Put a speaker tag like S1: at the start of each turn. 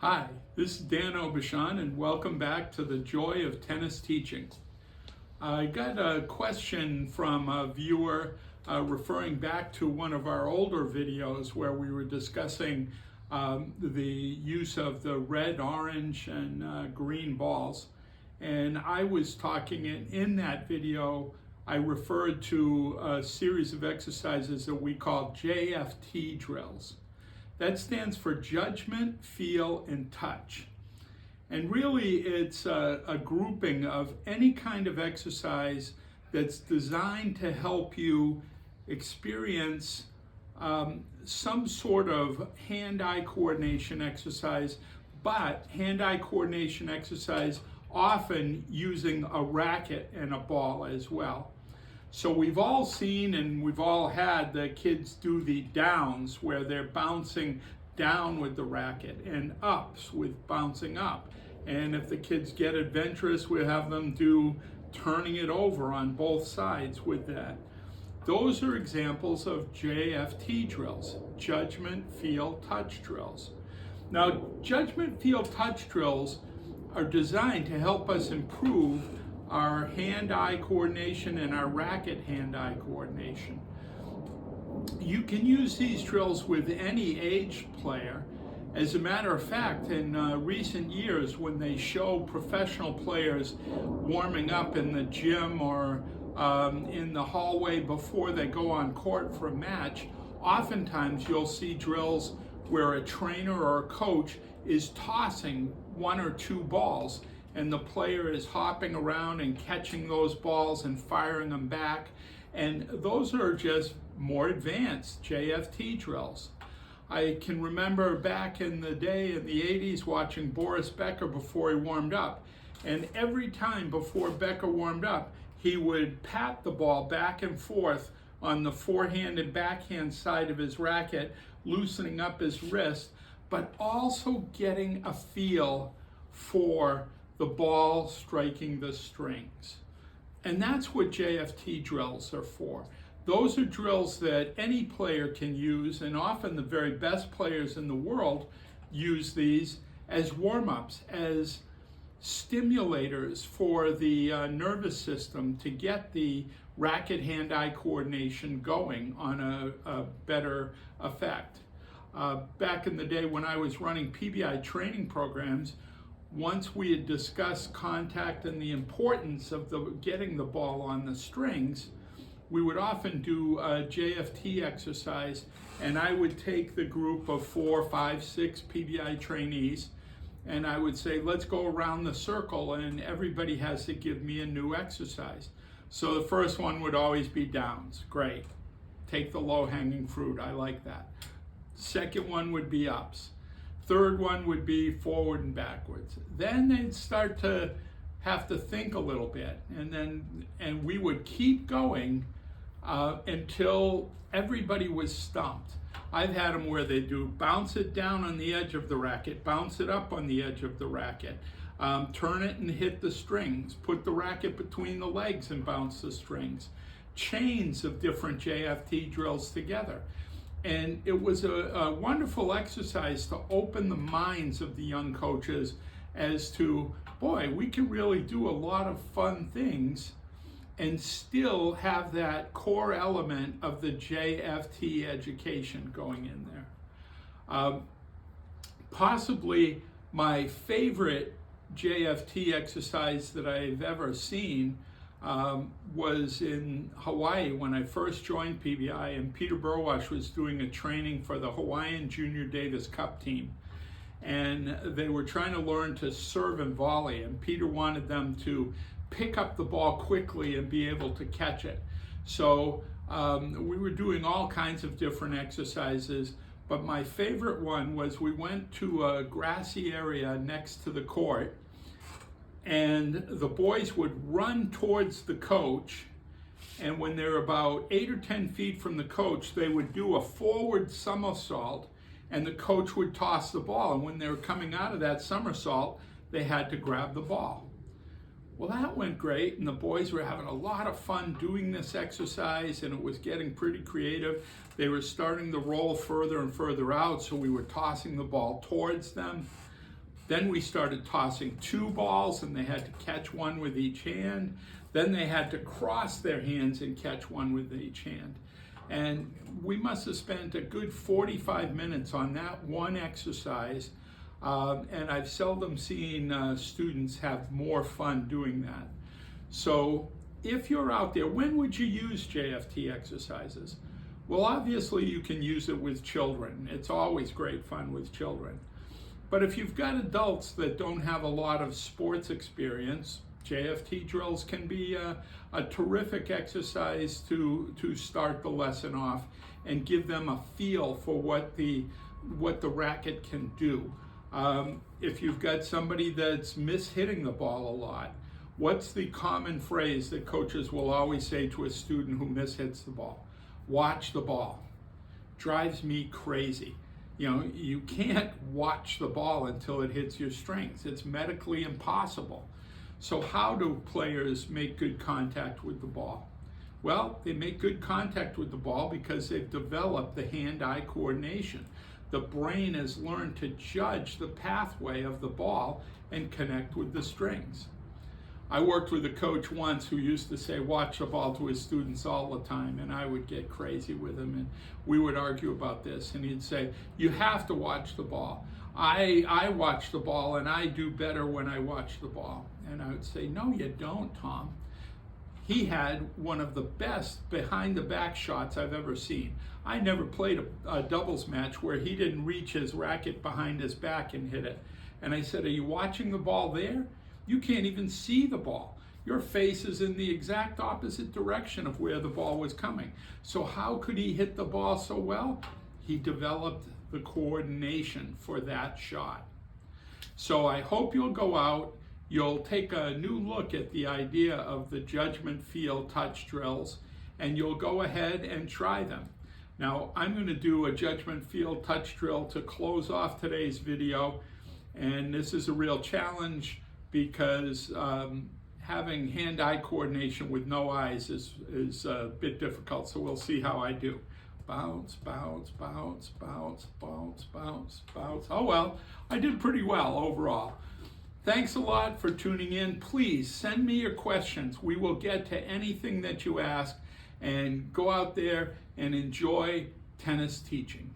S1: Hi, this is Dan Obashan and welcome back to the Joy of Tennis Teaching. I got a question from a viewer referring back to one of our older videos where we were discussing the use of the red, orange, and green balls. And I was talking in that video, I referred to a series of exercises that we call JFT drills. That stands for Judgment, Feel, and Touch. And really it's a grouping of any kind of exercise that's designed to help you experience some sort of hand-eye coordination exercise, but hand-eye coordination exercise often using a racket and a ball as well. So we've all seen and we've all had the kids do the downs where they're bouncing down with the racket and ups with bouncing up. And if the kids get adventurous, we'll have them do turning it over on both sides with that. Those are examples of JFT drills, Judgment, Feel, Touch drills. Now, Judgment, Feel, Touch drills are designed to help us improve our hand-eye coordination and our racket hand-eye coordination. You can use these drills with any age player. As a matter of fact, in recent years, when they show professional players warming up in the gym or in the hallway before they go on court for a match, oftentimes you'll see drills where a trainer or a coach is tossing one or two balls and the player is hopping around and catching those balls and firing them back. And those are just more advanced JFT drills. I can remember back in the day in the 80s watching Boris Becker before he warmed up. And every time before Becker warmed up, he would pat the ball back and forth on the forehand and backhand side of his racket, loosening up his wrist, but also getting a feel for the ball striking the strings. And that's what JFT drills are for. Those are drills that any player can use, and often the very best players in the world use these as warm-ups, as stimulators for the nervous system to get the racket hand-eye coordination going on a better effect. Back in the day when I was running PBI training programs, once we had discussed contact and the importance of getting the ball on the strings, we would often do a JFT exercise, and I would take the group of 4, 5, 6 PBI trainees, and I would say, let's go around the circle, and everybody has to give me a new exercise. So the first one would always be downs. Great. Take the low-hanging fruit. I like that. Second one would be ups. Third one would be forward and backwards. Then they'd start to have to think a little bit, and we would keep going until everybody was stumped. I've had them where they do bounce it down on the edge of the racket, bounce it up on the edge of the racket, turn it and hit the strings, put the racket between the legs and bounce the strings. Chains of different JFT drills together. And it was a wonderful exercise to open the minds of the young coaches as to, boy, we can really do a lot of fun things and still have that core element of the JFT education going in there. Possibly my favorite JFT exercise that I've ever seen was in Hawaii when I first joined PBI, and Peter Burwash was doing a training for the Hawaiian Junior Davis Cup team. And they were trying to learn to serve and volley, and Peter wanted them to pick up the ball quickly and be able to catch it. So we were doing all kinds of different exercises, but my favorite one was we went to a grassy area next to the court, and the boys would run towards the coach, and when they're about 8 or 10 feet from the coach, they would do a forward somersault, and the coach would toss the ball, and when they were coming out of that somersault, they had to grab the ball. Well, that went great, and the boys were having a lot of fun doing this exercise, and it was getting pretty creative. They were starting to roll further and further out, so we were tossing the ball towards them. Then we started tossing 2 balls, and they had to catch one with each hand. Then they had to cross their hands and catch one with each hand. And we must have spent a good 45 minutes on that one exercise. And I've seldom seen students have more fun doing that. So if you're out there, when would you use JFT exercises? Well, obviously you can use it with children. It's always great fun with children. But if you've got adults that don't have a lot of sports experience, JFT drills can be a terrific exercise to start the lesson off and give them a feel for what the racket can do. If you've got somebody that's mishitting the ball a lot, what's the common phrase that coaches will always say to a student who mishits the ball? Watch the ball. Drives me crazy. You know, you can't watch the ball until it hits your strings. It's medically impossible. So how do players make good contact with the ball? Well, they make good contact with the ball because they've developed the hand-eye coordination. The brain has learned to judge the pathway of the ball and connect with the strings. I worked with a coach once who used to say, watch the ball to his students all the time, and I would get crazy with him, and we would argue about this, and he'd say, you have to watch the ball. I watch the ball, and I do better when I watch the ball. And I would say, no, you don't, Tom. He had one of the best behind-the-back shots I've ever seen. I never played a doubles match where he didn't reach his racket behind his back and hit it. And I said, are you watching the ball there? You can't even see the ball. Your face is in the exact opposite direction of where the ball was coming. So how could he hit the ball so well? He developed the coordination for that shot. So I hope you'll go out, you'll take a new look at the idea of the Judgement field touch drills, and you'll go ahead and try them. Now, I'm going to do a Judgement field touch drill to close off today's video, and this is a real challenge because having hand-eye coordination with no eyes is a bit difficult, so we'll see how I do. Bounce, bounce, bounce, bounce, bounce, bounce, bounce. Oh well, I did pretty well overall. Thanks a lot for tuning in. Please send me your questions. We will get to anything that you ask, and go out there and enjoy tennis teaching.